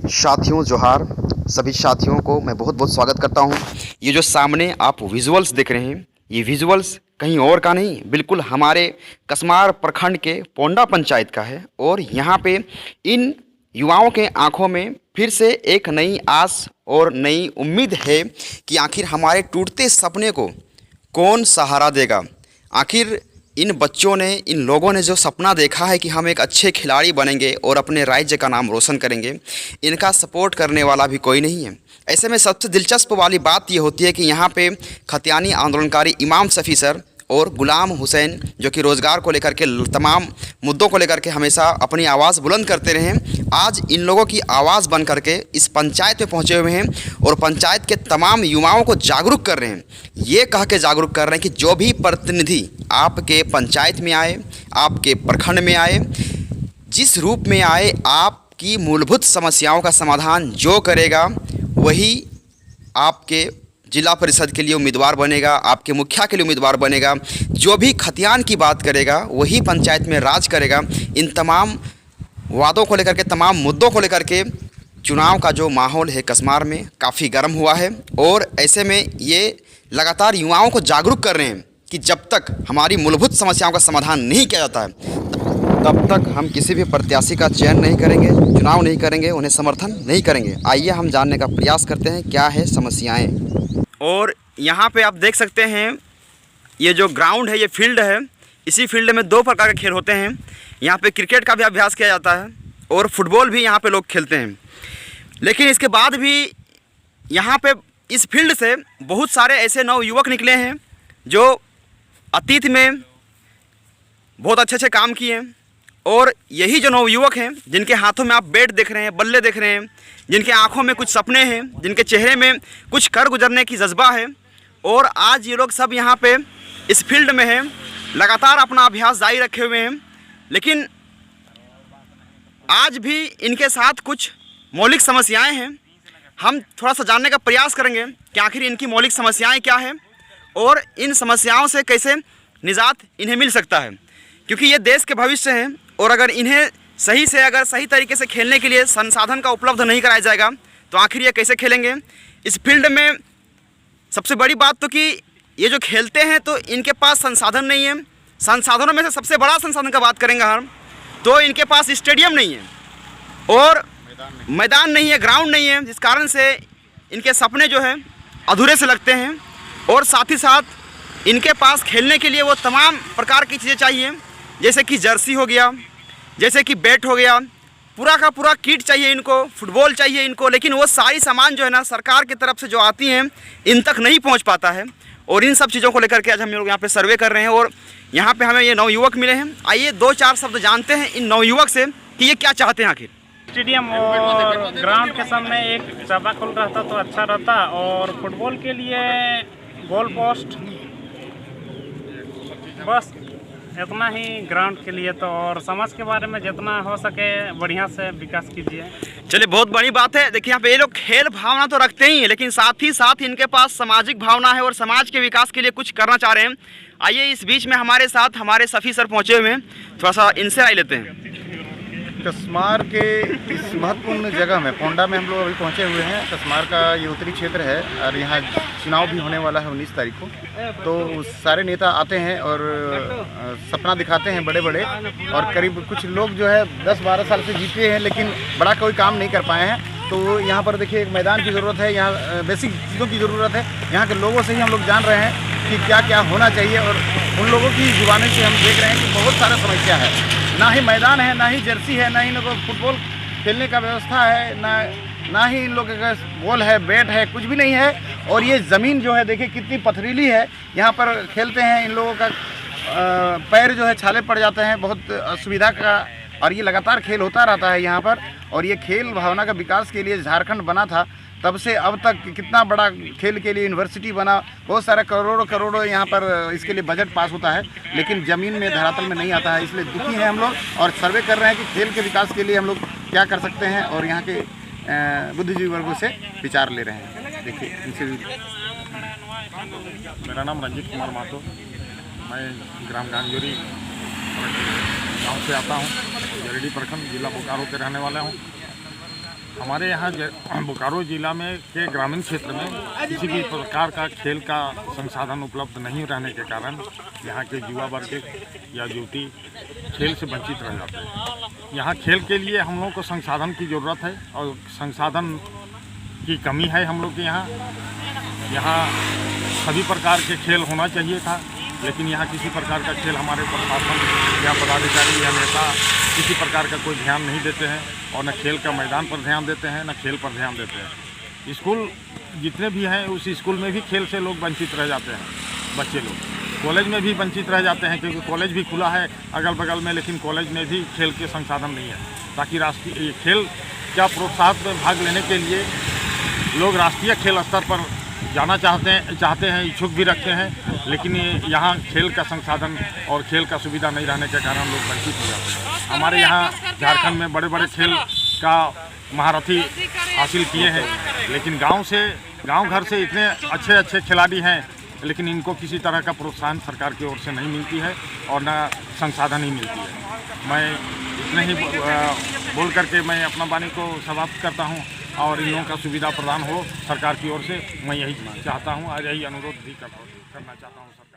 साथियों जोहार। सभी साथियों को मैं बहुत बहुत स्वागत करता हूं। ये जो सामने आप विजुअल्स देख रहे हैं, ये विजुअल्स कहीं और का नहीं, बिल्कुल हमारे कसमार प्रखंड के पोंडा पंचायत का है। और यहाँ पे इन युवाओं के आंखों में फिर से एक नई आस और नई उम्मीद है कि आखिर हमारे टूटते सपने को कौन सहारा देगा। आखिर इन बच्चों ने, इन लोगों ने जो सपना देखा है कि हम एक अच्छे खिलाड़ी बनेंगे और अपने राज्य का नाम रोशन करेंगे, इनका सपोर्ट करने वाला भी कोई नहीं है। ऐसे में सबसे दिलचस्प वाली बात ये होती है कि यहाँ पे खतियानी आंदोलनकारी इमाम शफी सर और गुलाम हुसैन, जो कि रोज़गार को लेकर के तमाम मुद्दों को लेकर के हमेशा अपनी आवाज़ बुलंद करते रहे, आज इन लोगों की आवाज़ बन करके इस पंचायत में पहुँचे हुए हैं और पंचायत के तमाम युवाओं को जागरूक कर रहे हैं। ये कह के जागरूक कर रहे हैं कि जो भी प्रतिनिधि आपके पंचायत में आए, आपके प्रखंड में आए, जिस रूप में आए, आपकी मूलभूत समस्याओं का समाधान जो करेगा वही आपके जिला परिषद के लिए उम्मीदवार बनेगा, आपके मुखिया के लिए उम्मीदवार बनेगा। जो भी खतियान की बात करेगा वही पंचायत में राज करेगा। इन तमाम वादों को लेकर के, तमाम मुद्दों को लेकर के चुनाव का जो माहौल है कसमार में काफ़ी गर्म हुआ है। और ऐसे में ये लगातार युवाओं को जागरूक कर रहे हैं कि जब तक हमारी मूलभूत समस्याओं का समाधान नहीं किया जाता है तब तक हम किसी भी प्रत्याशी का चयन नहीं करेंगे, चुनाव नहीं करेंगे, उन्हें समर्थन नहीं करेंगे। आइए हम जानने का प्रयास करते हैं क्या है समस्याएं। और यहाँ पे आप देख सकते हैं ये जो ग्राउंड है, ये फील्ड है। इसी फील्ड में दो प्रकार के खेल होते हैं। यहाँ पे क्रिकेट का भी अभ्यास किया जाता है और फुटबॉल भी यहाँ पे लोग खेलते हैं। लेकिन इसके बाद भी यहाँ पे इस फील्ड से बहुत सारे ऐसे नवयुवक निकले हैं जो अतीत में बहुत अच्छे अच्छे काम किए हैं। और यही जो नवयुवक हैं, जिनके हाथों में आप बैट देख रहे हैं, बल्ले देख रहे हैं, जिनके आंखों में कुछ सपने हैं, जिनके चेहरे में कुछ कर गुजरने की जज्बा है, और आज ये लोग सब यहाँ पे इस फील्ड में हैं, लगातार अपना अभ्यास जारी रखे हुए हैं। लेकिन आज भी इनके साथ कुछ मौलिक समस्याएं हैं। हम थोड़ा सा जानने का प्रयास करेंगे कि आखिर इनकी मौलिक समस्याएं क्या हैं और इन समस्याओं से कैसे निजात इन्हें मिल सकता है, क्योंकि ये देश के भविष्य हैं। और अगर इन्हें सही तरीके से खेलने के लिए संसाधन का उपलब्ध नहीं कराया जाएगा तो आखिर ये कैसे खेलेंगे। इस फील्ड में सबसे बड़ी बात तो कि ये जो खेलते हैं तो इनके पास संसाधन नहीं है। संसाधनों में से सबसे बड़ा संसाधन का बात करेंगे हम तो इनके पास स्टेडियम नहीं है और मैदान नहीं है, ग्राउंड नहीं है, जिस कारण से इनके सपने जो है अधूरे से लगते हैं। और साथ ही साथ इनके पास खेलने के लिए वो तमाम प्रकार की चीज़ें चाहिए, जैसे कि जर्सी हो गया, जैसे कि बैट हो गया, पूरा का पूरा किट चाहिए इनको, फुटबॉल चाहिए इनको। लेकिन वो सारी सामान जो है ना सरकार की तरफ से जो आती हैं इन तक नहीं पहुंच पाता है। और इन सब चीज़ों को लेकर के आज हम लोग यहाँ पे सर्वे कर रहे हैं और यहाँ पे हमें ये नवयुवक मिले हैं। आइए दो चार शब्द जानते हैं इन नवयुवक से कि ये क्या चाहते हैं आखिर। स्टेडियम और ग्राउंड के सामने एक चापाकल रहता तो अच्छा रहता, और फुटबॉल के लिए गोल पोस्ट, बस इतना ही ग्राउंड के लिए। तो और समाज के बारे में जितना हो सके बढ़िया से विकास कीजिए। चलिए, बहुत बड़ी बात है। देखिए यहाँ पे ये लोग खेल भावना तो रखते ही हैं, लेकिन साथ ही साथ इनके पास सामाजिक भावना है और समाज के विकास के लिए कुछ करना चाह रहे हैं। आइए इस बीच में हमारे साथ हमारे शफी सर पहुँचे हुए हैं, थोड़ा सा इनसे राय लेते हैं। कसमार के इस महत्वपूर्ण जगह में, पोंडा में हम लोग अभी पहुंचे हुए हैं। कसमार का ये उत्तरी क्षेत्र है और यहाँ चुनाव भी होने वाला है 19 तारीख को। तो सारे नेता आते हैं और सपना दिखाते हैं बड़े बड़े, और करीब कुछ लोग जो है 10-12 साल से जीते हैं लेकिन बड़ा कोई काम नहीं कर पाए हैं। तो यहाँ पर देखिए एक मैदान की ज़रूरत है, यहाँ बेसिक चीज़ों की ज़रूरत है। यहाँ के लोगों से ही हम लोग जान रहे हैं कि क्या क्या होना चाहिए, और उन लोगों की जुबानी से हम देख रहे हैं कि बहुत सारा समस्या है। ना ही मैदान है, ना ही जर्सी है, ना ही इनको फुटबॉल खेलने का व्यवस्था है, ना ही इन लोगों का बॉल है, बैट है, कुछ भी नहीं है। और ये ज़मीन जो है देखिए कितनी पथरीली है। यहाँ पर खेलते हैं इन लोगों का पैर जो है छाले पड़ जाते हैं, बहुत असुविधा का। और ये लगातार खेल होता रहता है यहाँ पर। और ये खेल भावना का विकास के लिए झारखंड बना था, तब से अब तक कितना बड़ा खेल के लिए यूनिवर्सिटी बना, बहुत सारा करोड़ों यहाँ पर इसके लिए बजट पास होता है, लेकिन ज़मीन में धरातल में नहीं आता है। इसलिए दुखी हैं हम लोग और सर्वे कर रहे हैं कि खेल के विकास के लिए हम लोग क्या कर सकते हैं, और यहाँ के बुद्धिजीवी वर्गों से विचार ले रहे हैं। देखिए इनसे। मेरा नाम रंजीत कुमार मातो, मैं ग्राम गांजोरी गांव से आता हूँ, जरीडी प्रखंड, जिला बोकारो के रहने वाला हूँ। हमारे यहाँ बोकारो जिला में के ग्रामीण क्षेत्र में किसी भी प्रकार का खेल का संसाधन उपलब्ध नहीं रहने के कारण यहाँ के युवा वर्ग या युवती खेल से वंचित रह जाते हैं। यहाँ खेल के लिए हम लोग को संसाधन की ज़रूरत है और संसाधन की कमी है हम लोग के यहाँ सभी प्रकार के खेल होना चाहिए था, लेकिन यहाँ किसी प्रकार का खेल हमारे प्रशासन या पदाधिकारी या नेता किसी प्रकार का कोई ध्यान नहीं देते हैं और न खेल का मैदान पर ध्यान देते हैं न खेल पर ध्यान देते हैं। स्कूल जितने भी हैं उस स्कूल में भी खेल से लोग वंचित रह जाते हैं, बच्चे लोग कॉलेज में भी वंचित रह जाते हैं क्योंकि कॉलेज भी खुला है अगल बगल में, लेकिन कॉलेज में भी खेल के संसाधन नहीं है ताकि राष्ट्रीय खेल का प्रोत्साहन में भाग लेने के लिए लोग राष्ट्रीय खेल स्तर पर जाना चाहते हैं, इच्छुक भी रखते हैं, लेकिन यहाँ खेल का संसाधन और खेल का सुविधा नहीं रहने के कारण लोग वंचित हो जाते हैं। हमारे यहाँ झारखंड में बड़े बड़े खेल का महारथी हासिल किए हैं, लेकिन गांव घर से इतने अच्छे खिलाड़ी हैं, लेकिन इनको किसी तरह का प्रोत्साहन सरकार की ओर से नहीं मिलती है और न संसाधन ही मिलती है। मैं इतने ही बोल करके मैं अपना वाणी को समाप्त करता हूँ और इन लोगों का सुविधा प्रदान हो सरकार की ओर से, मैं यही चाहता हूँ और यही अनुरोध भी करना चाहता हूँ।